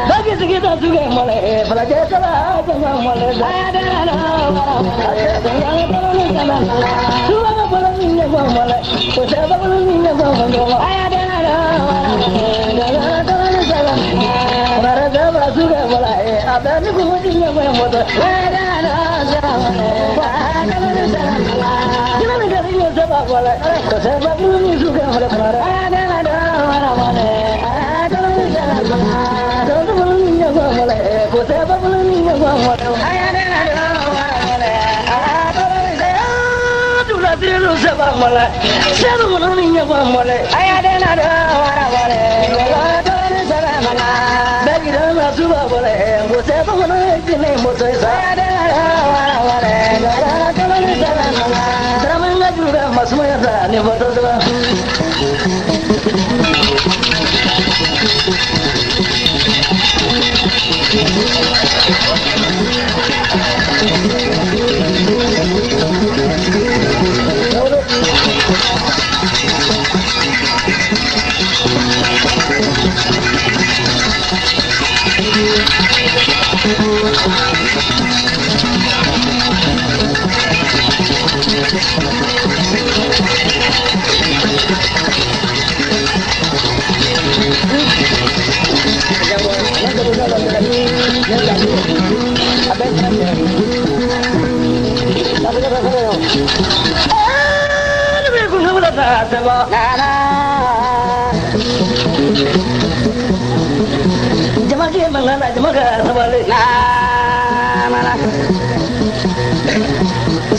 Bagi sekitar juga mulai pelajar salah jangan mulai ada suara pelangnya mulai usaha pelangnya mulai ada para juga mulai ada ni kuncinya mulai ada kita negara sebab mulai sebab pelangnya juga mulai ada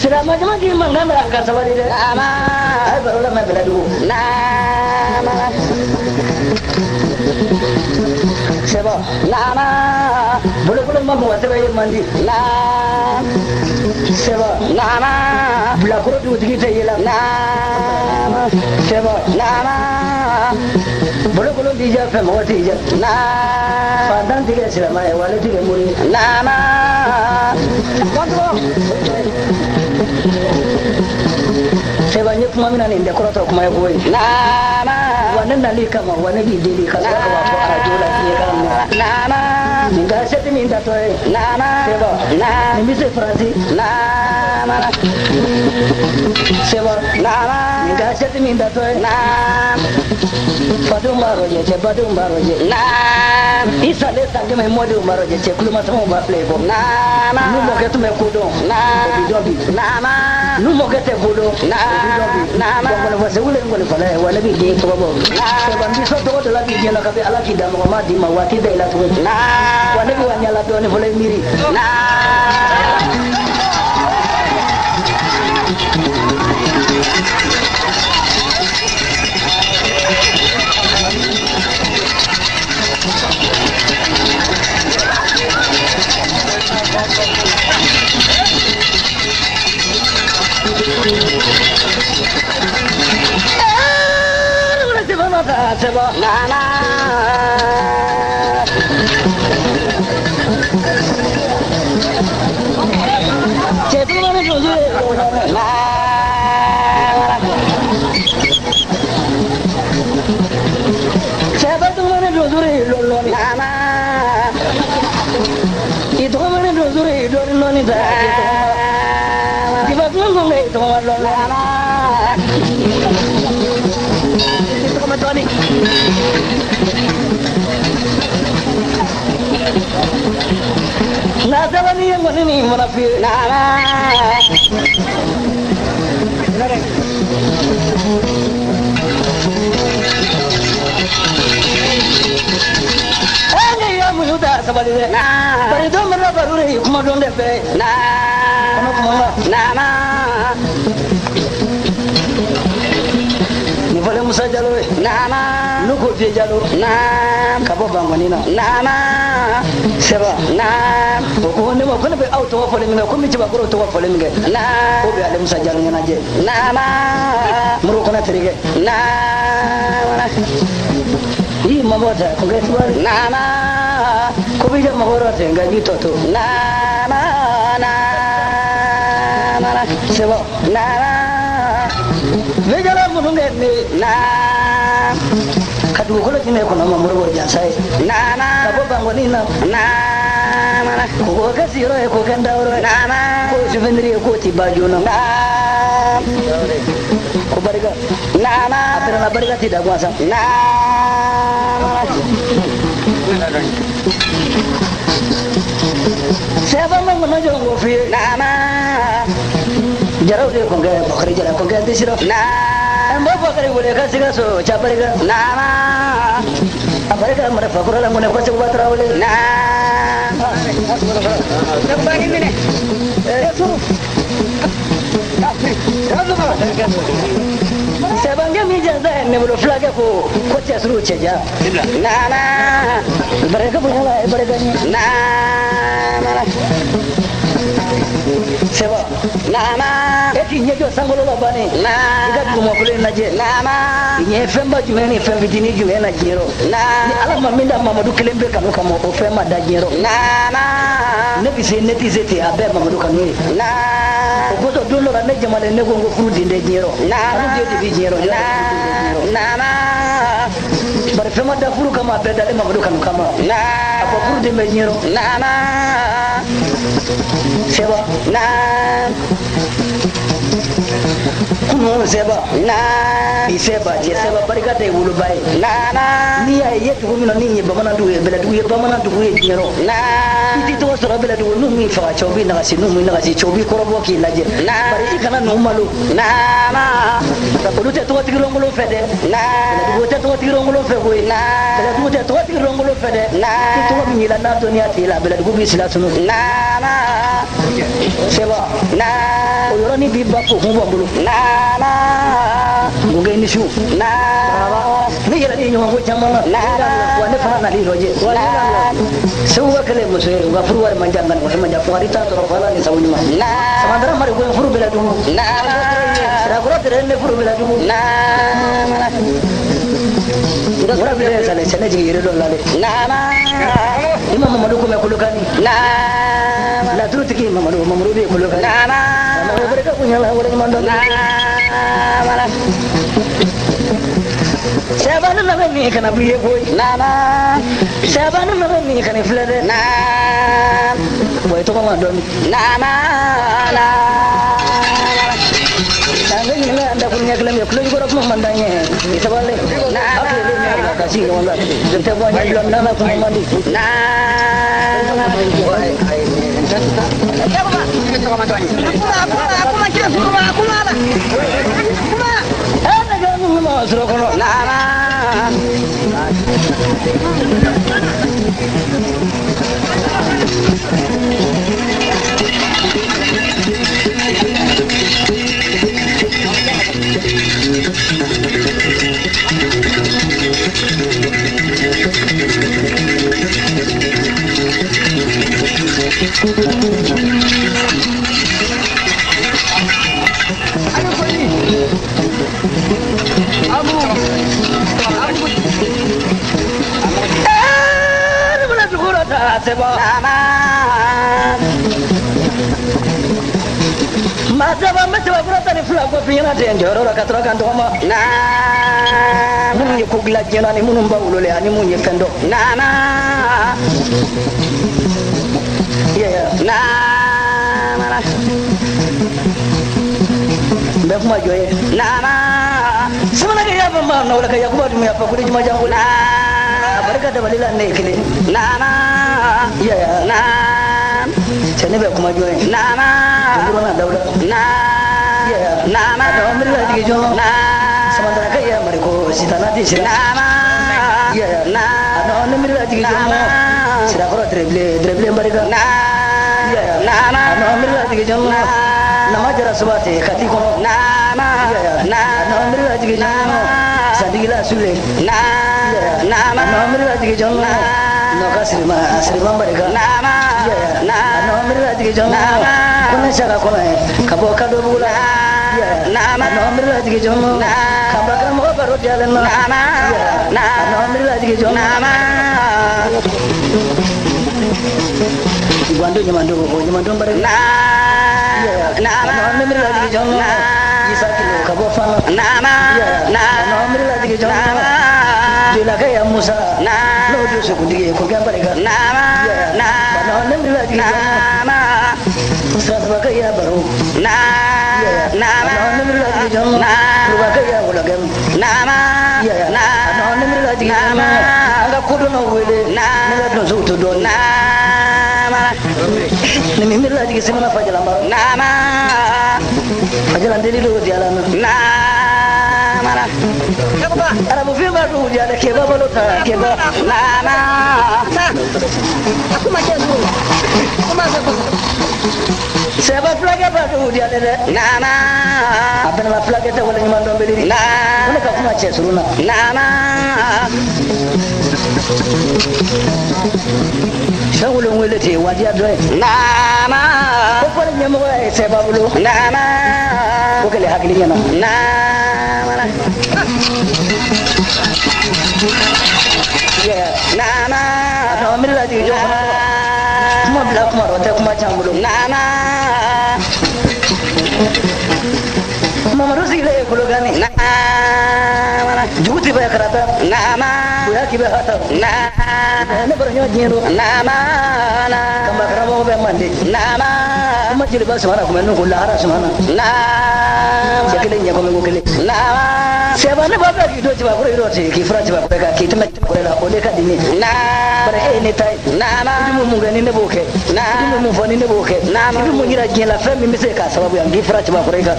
Selama jemaah di mana berangkat sama dia? Barulah main bela dulu. Siapa? Boleh mampu siapa yang mandi? Siapa? Belakang tu kita hilang. Siapa? Boleh dijak semua dijak. Pandang tiga selama awal tiga muri. Kontrol. Sebabnya pemaminan ini dekorat aku mahu koi. Wana nali kama, wana bidili kama apa ajulah ni kama. Minta seti minta toy. Sebab, ni bisa Fransi. Sebab, minta seti minta toy. Badung baru je, badung baru je. Isa le sange me modung baru je, kulu macam apa plebo. Nu mau kita me kudung. Bidobi. Nu mau kita kudung. Kalau masih ulen boleh boleh, wala bidi tu bawa. Sebab bisa tu adalah bidi yang kabe ala kita Muhammad di mawati dah ilah tu. Wala bidi yang nyala tu ni boleh miri. Sebab cepu mana jujur sebab tu mana jujur lolong itu mana jujur lolong ni dah tiba tu ngomong itu mana lolong Tony. Nasa ni yang mana ni mana fir? Ini yang muda sebalik. Pada itu mereka baru ni kemudian lepas. Nama. Ni boleh musa jalur. Nama. Lu ko fiye jalo na ka bo bangoni na na seba na ko ne mo ko ne be auto wa fole mi ko mi ci ba ko to wa fole mi na ko be ale musa jalo ngana je na muru ko na terige na yi mabota ko ga tuwa na ko bi ja mahoro te ga ni toto na seba na vejala mununge ni na kadu ko tine ko na mamuro ja sai na ka bo bangoni na na ko ga siro e ko kanda oro na ko souvenir ko ti bajo na ko bariga na apera na bariga tidak kuasa na seba mangono jongo fi na jarau de ko ga bakari jara ko ga disiro na mbo bakari bole ka siga so chabariga na abariga mara fakura la ngone ko se batra ole na bani mine eso sebangga mi jaza ne bolo flag ko ce suru ce ja na baraka punya la baraka ni na seba na eti nyejo sangolo la bani na ga kuma kule na je na nye femba jume ni fembi dini jume na jero na ni ala maminda mamadu kelembe kanu kama o fema da jero na ne bise ne tizeti abe mamadu kanu na ko to dolo na ne jamale ne gongo furu dinde jero na de bi jero na bare fema da furu kama abe da mamadu kanu kama na ko furu dinde jero na seba na kuno seba na iseba je seba barika de wulu bay na ni ay yetu ko mino ni bamana du bela du bamana du ko jero na iti to so bela du no mi fa chobi na si no mi na si chobi ko robo ki laje na bari kana no malu na ko lu te to ti rongolo fede na du te to ti rongolo fe ko na du te to ti rongolo fede na ti to mi la na dunia ti la bela du bi sila sunu na seba na oyoro ni bi ba ko humbo bulu na nguge ni shu na ni yara ni nyoma ko chamala na wa ne fana na li roje na sewa kale muso ga furu war manjangan ko manja fuari ta to fala ni sawni ma na samandara mari ko furu bela du na ra ko tere ne furu bela du na ora bela sale sene ji yere do lale na imam mamadu ko me kulukani na la turutiki mamadu be kulukani na mereka punya lah orang mandor na siapa nama ni kena biye boy na siapa nama ni kena flare na boy to mandor na Tangga ini anda punya kelam ya, kalau juga orang mandangnya, bisa balik. Nah, apa ini yang kasih kawan tak? Kita banyak belum nama aku mandi. Nah, aku macam suruh aku mana? Ada kamu mau suruh kono? Nah. Masaba masaba kurata ni fula kwa piyana te njoro la katra kanto kama na munye kugla jena ni munumba ulole ani munye fendo na yeah na mbef ma joye na semana ke yaba ma na wala ka yakuba dum ya pa kudi juma jangu na barka da balila ne kile na yeah na chane be kuma joye na na dauda na na do mirla dige jo na samantara kaya mariko sitana di sira na do mirla dige jo sira koro treble marika na do mirla dige jo na majara subate khati kono na do mirla dige jo sadigila sule na nama nomor lagi jong no kasrima asrima barika nama nomor lagi jong kuna shaka kuna kabo kado bula nama nomor lagi jong kabakram ho baro jalan nama nomor lagi jong nama Gwandu nyamandu barika nama nomor lagi jong isa kilo kabo fana nama nomor lagi jong Dila kaya Musa, no dosu kundi ko gamba daga nama nomor lagi nama sabba kaya baro nama nomor lagi jong luba kaya ulagam nama nomor lagi nama aga kudu no wele naga don so to don nama ni mimir lagi semana fajalan baro nama fajalan deli do jalan nama Arabu firma tu jadi keba balota keba nama aku macam tu aku macam tu sebab flag apa tu dia ada nama apa nama flag itu boleh mandom beli nama aku macam suruna nama Shawulung wiliti wajib doi nama apa ni nyamu sebab lu nama bukan leh hakilinya nama nama nomor lagi jong kuma bila kuma rote kuma chambulu nama mama rusile kulogani nama juti ba karata nama buya kibe hata nama ne baranyo jero nama kamba karamo be mandi nama kuma jili ba semana kuma no kulara semana nama jakile nya kuma ngukile nama sebana baba kido tiba kure rote kifra tiba kure ka kitme kure la ole ka dini bare ne tai idu mu ngani ne boke idu mu foni ne boke idu mu ngira jela fami mise ka sababu ya kifra tiba kure ka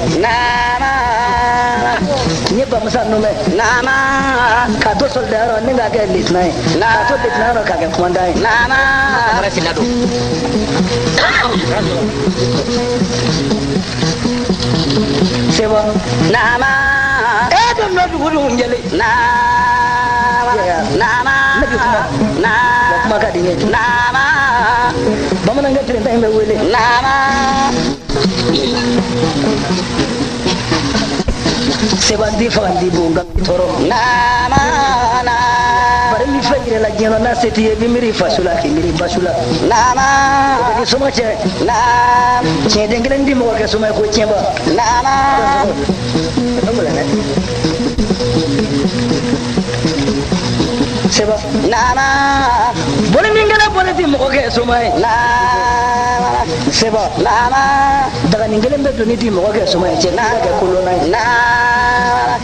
nyeba musa nume ka to soldaro ne ga ga litnai ka to litnaro ka ga komandai bara sinado seba don no dugu njele nama nabi kuma ka dinge nama bamana ngatire ndai me wele nama sebandi fandi bunga toro nama bare mi fagire la jeno na seti e bimiri fasula ki miri basula nama ko suma che che dengre ndi mo ka suma ko chemba nama seba nama bole mingala bole ti mo ke sumai nama seba nama daga ningale mbe doni ti mo ke sumai che na ke kulona nama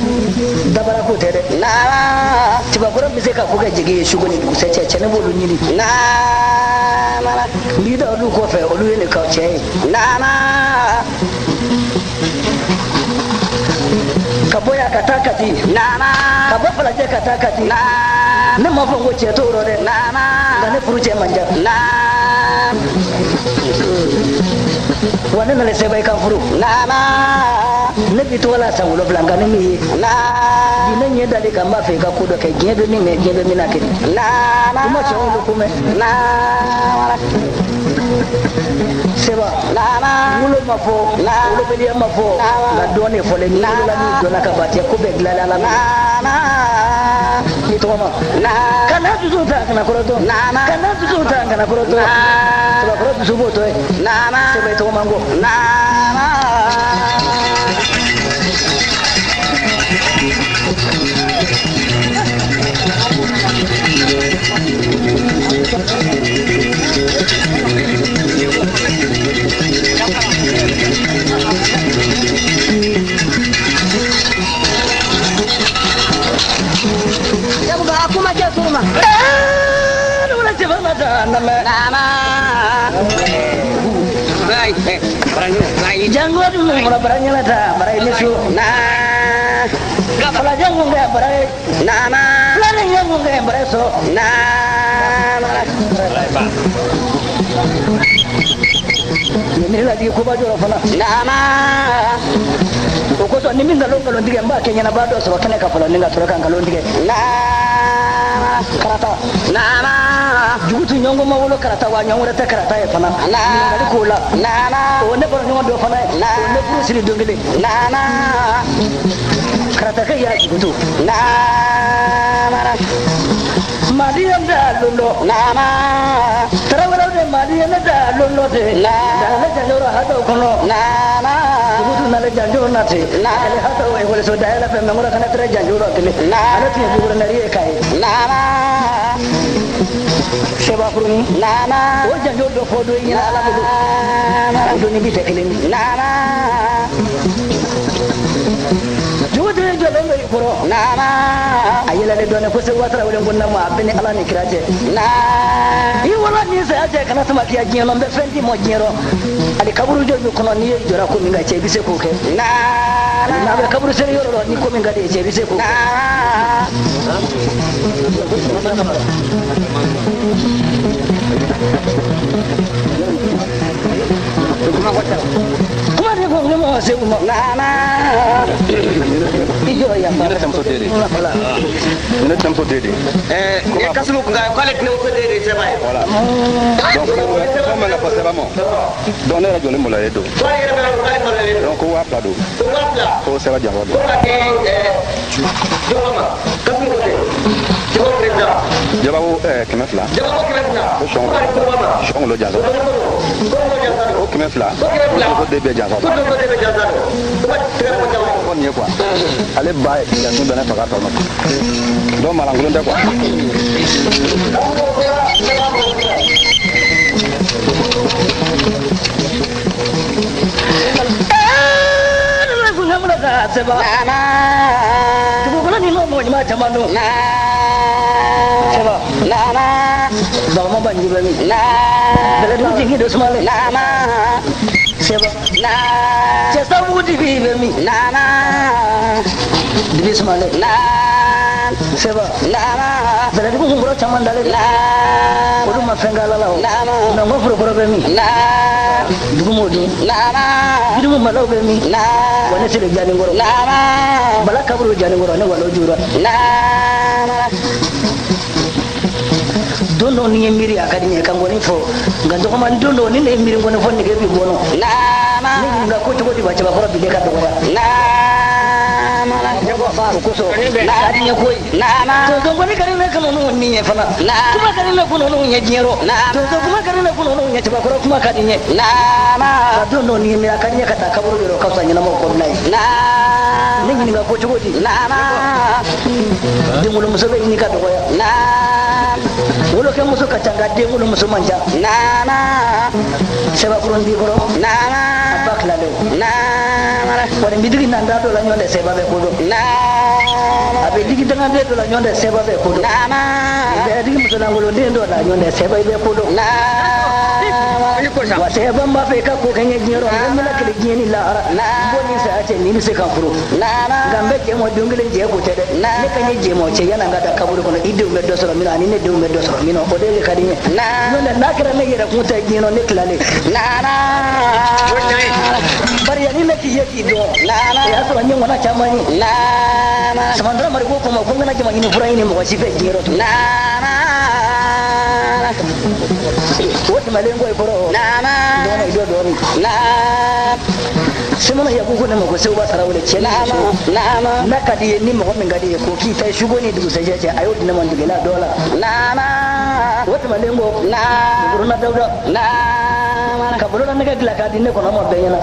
dabara ko tere nama tiba bora mise ka ko ga jige shugoni sai che ne bolu nyini nama mi da lu ko fe olu ne ka che nama kaboya katakati nama kabofala je katakati na mafongo cheto rode nama ngane furuche manja wana nale sebai kan furu nama ne bitu wala sangulo blanga ne mi dinanye dali kamba fe ka kudo ke gebe ni me gebe mi nakiri nama kuma chongo kume nama seba nama ngulo mafo ngulo belia mafo na done fole ni ngulo ni dona ka batia ko be glala la nama ni to ma kana tuzu ta kana koroto kana tuzu ta kana koroto seba koroto subo to nama seba to mango nama Jangan dulu mulai berani lah dah, berani su. Nah, kalau jangan nggak berani, nah, kalau jangan nggak berani so, nah, ini lagi kuba jual apa? Nah, Uko so ni minga longa londige mbake nyana bado so wakane kapolo ninga toroka ngalondige. Nah, karata nama jugutu nyongo mawulo karata wa nyongo ta karata e fana ngali ko la o ne baro nyongo do fana o ne ko siri dongele karata ka ya jugutu nama Maria da lolo nama tarawala de Maria da lolo de dala janjora hado kono nama jugutu nale janjora nate ale hado e wala so dala fe memora kana tra janjora tele ala tiya jura nari e kai nama seba pruni nama o janjora do fodo ina ala bodo nama do ni bi tekelen nama jugutu jolo ngai furo nama ayela le done ko se watra wala gonna ma bene ala ni kiraje i wala ni sa aje kana tuma kiya jino be fendi mo jiro ali kaburu jojo kono ni jora ko mi ngache bise ko ke na be kaburu sere yoro ni ko mi ngade che bise ko kuma ne ko mo se mo ijo ya ba tempo dede e kasulu nga kwale tne ko dede se bay voilà donc comme on a passé vraiment donc on a jolé mo la edo donc wa plado ko se va jabo ko la ke joma kasulu ko jabo président jabo kemefla jabo kemefla ko shong lo jazo o kemefla ko debe jazo ko nye quoi ale ba ya tun dana faga tono do malangulun da quoi seba tuko kula ni mo ma jamanu seba ba ma banji ba ni dala du jingi do smale seba che sa wudi bi be mi dibi smale seba dala du ngoro chaman dale odu ma fengala lawo na ngofro pro be mi dugu modu dugu malo be mi wala sele jani ngoro bala kaburu jani ngoro ne wala jura dondo ni miri akadi ne kango ni fo ngando ko man dondo ni ne miri ngone fo ne ke bi bono ni nga ko to di bacha ba ko bi de ka do ko so adi ne koy to ngoni kare ne kano no ni ne fana kuma kare ne kuno no nya jero to kuma kare ne kuno no nya tiba ko kuma kadi ne dondo ni mi akadi ne kata kaburu ro ka sanya na mo ko nai ni nga ko to di de mulo muso be ni ka do ya wolo ke muso ka tanga de mulo muso manja seba kuron di boro bakla le wala bidigi nanda do la nyonde seba be ko do abe digi tanga de do la nyonde seba be ko do be digi muso na ngolo de do la nyonde seba be ko do wa seba ma fe ka ko kanye jiro ngamila kile jini la boni sa ace ni se kan furo gambe je mo dungile je ko tede ne kanye je mo ce yana ngada kaburu kono idde me do soro mino ani ne de me do soro mino o de kadi ne nonde nakira ne yera ko ta jino ne klale bari yani ne ki yeki do ya so nyi ngona chamani samandra mari ko ma ko ngana jama ni fura ni mo wasi fe jiro to woti malengo e boro dona ido doni semana ya kuko ne mo ko seuba sarawle ce na kadi ni mo min gadi ko ki tai shugo ni dugu sai ce ayo dinna man digela dola woti malengo buru na dawda ka buru na ga gila kadi ne ko na mo benyana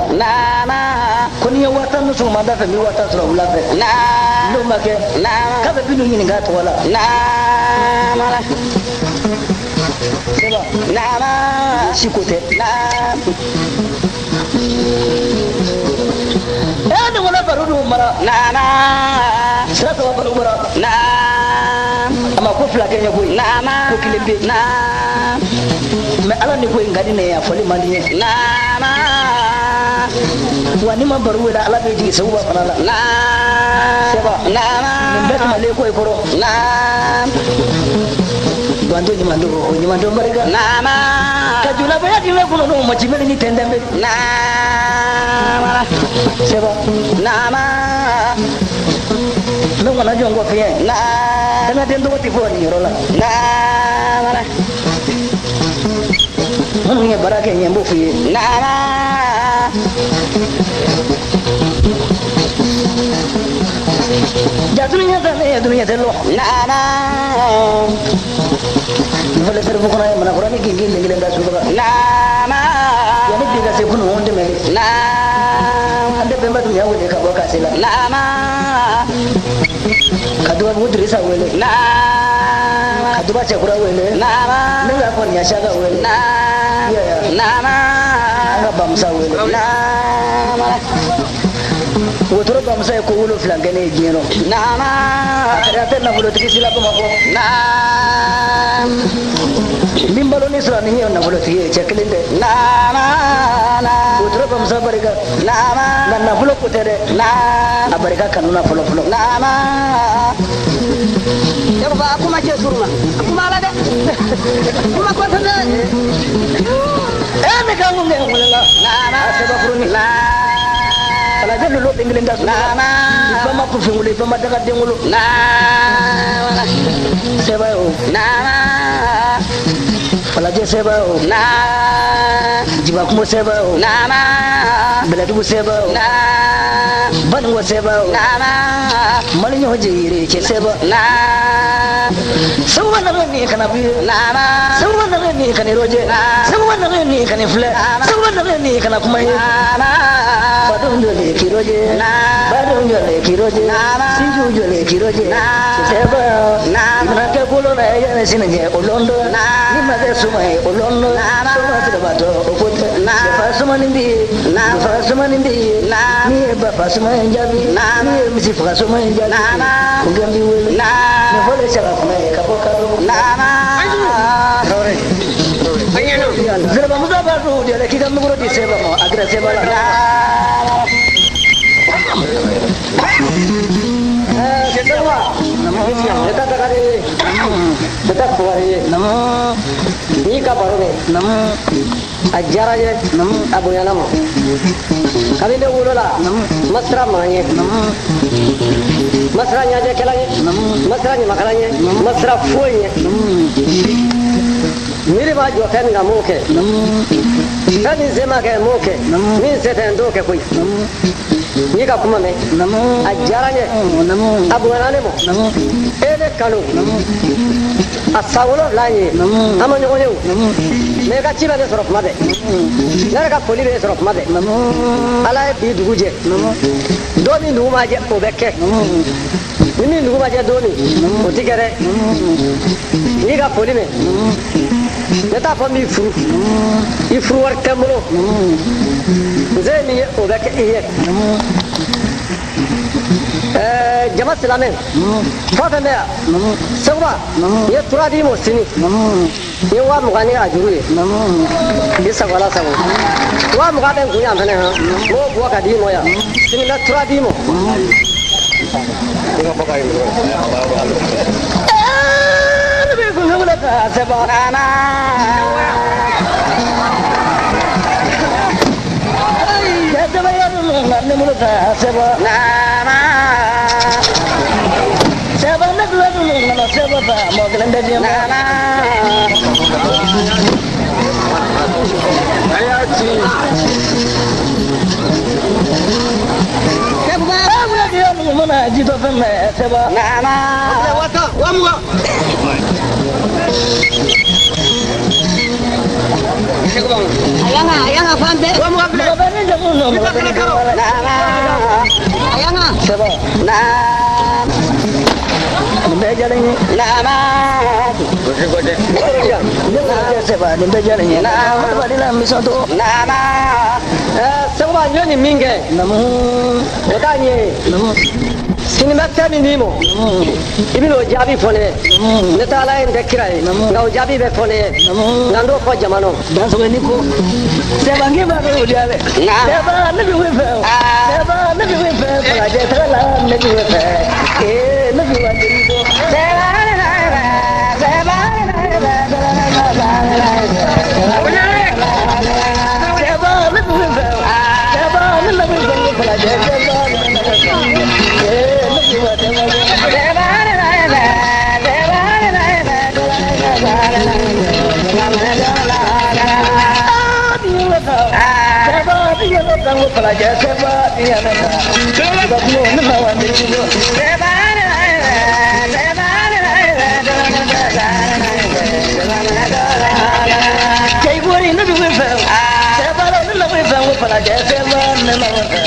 ko ni wata no so ma da fe mi wata so wala fe no make ka be binu ni ga to wala sikote ada wala barudu mara sira to baru mara ama ko fla kenya ko ko kilembe me ala ni ko ngadi ne ya foli mandi ne wani ma baru da ala be ji sauba fanala seba min bet male ko koro Bantu ni mando mereka. Kajula banyak di mana kuno macam ni tendang be. Siapa? Nunggu aja ngok fiye. Tana den do ti fo ni rola. na mana Mun ni barake nyembo fu ye. na Jatunya tane dunia telo. na Vale ser bu kona mana korani kingi lengile nda suba. na Yani diga se kunu onde mele. na Ande bemba dunia wele ka boka sela. na Kadua budri sa wele. na Kadua chakura wele. na Nenga kon nyasha ga wele. na Ya ya. na Anga bamsa wele. na Wotoro bamsa ko wulo flangene jeno. na Akara na wulo tiki sila ko mako. na Limbalo ni sura ni na wulo tiki cheklinde. na Wotoro bamsa barika. na Na wulo ko tere. na Abarika kanuna folo folo. na Yau ba kuma ce surma. Kuma la de. Kuma ko ta de. Me ka ngunge ngulela. na Aseba furuni. na Kala jelu lo dingile nda sura. na Fama ku fingule fama daga dengulo. na Seba o. na Kala je seba o. na Jiba kumo seba o. na Beladu seba o. na Banwa seba o. na Mali nyo jire che seba. na Sawa na ni kana bi. na Sawa na ni kana roje. Sawa na ni kana fle. Sawa na ni kana kuma ye. Badum jole kiroje. Badum jole kiroje. Siju jole kiroje. Seba na ke kulo na ya sinje olondo. Ni ma ke sumai olondo. Suma sirbato okote. Fa suma nimbi. Fa suma nimbi. Ni ba fa suma njabi. Ni misi fa suma njabi. Ugambi wele. Ni vole sala kuma ka boka do. Zerba muza ba ru dia ki kam ngoro di seba mo agra seba la. Ketua. Kita takari. Kita kuari. Namo. Ni ka baru ni. Namo. Ajar aja. Namo. Abu ya namo. Kami ni ulola. Namo. Masra mangye. Namo. Masra nyaja kelanye. Namo. Masra ni makalanye. Masra fuanye. Namo. Miri ba jo kan ga moke. Namo. Kani sema ke moke. Namo. Min seten do ke koi. Namo. Ni ka kuma me. Namo. Ajaranye. Namo. Abu anane mo. Namo. Ele kanu. Namo. Asawolo lanye. Namo. Amanyo onyo. Namo. Me ka chiba de sorok made. Nara ka poli be sorok made. Namo. Ala bi duguje. Namo. Doni numa je ko bekke. Namo. Ni numa je doni. Namo. Otigere. Namo. Ni ka poli me. Namo. Neta fa mi furu. I furu war tembo. Zeni o bekke iye. Namo. Jama silamen. Fata me. Sawa. Ye turadi mo sini. Ye wa mugani ajuru ye. Ye sagala sago. Wa mugabe kuya mfane ha. Mo buwa kadi mo ya. Sini na turadi mo. Be ko ngula ta seba na. Ya seba ya no mulo ta seba na. Seba na dua dulu na seba ba mo gelenda dia na. Ayati. Seba ba dia mo na jito fa seba na. wata wamuga Ayanga fante. wamuga bile Ba ni jamu no. kita kena karo Ayanga. Seba na nimbe jalani. gode gode Nimbe seba nimbe jalani na. Ba dila misoto. Sawa nyoni minge. Namu. Odanye. Namu. Sinima tani nimo. Ibilo jabi fone. Netala ende kirai. Ngao jabi be fone. Nando ko jamano. Dan so ni ko. Seba ngi ba ro diale. Seba na bi we fe. Seba na bi we fe. Ba je tala na bi we fe. Na bi wa diri do. Seba na na seba na na seba na bi we fe. Seba na bi we fe. Ba je seba na na bi wa diri do. wo pala je se ba ya na ba ko na ma wa de ko se ba na se ba na ke wo ni na bi we fa se ba na we fa wo pala je se ba na ma wa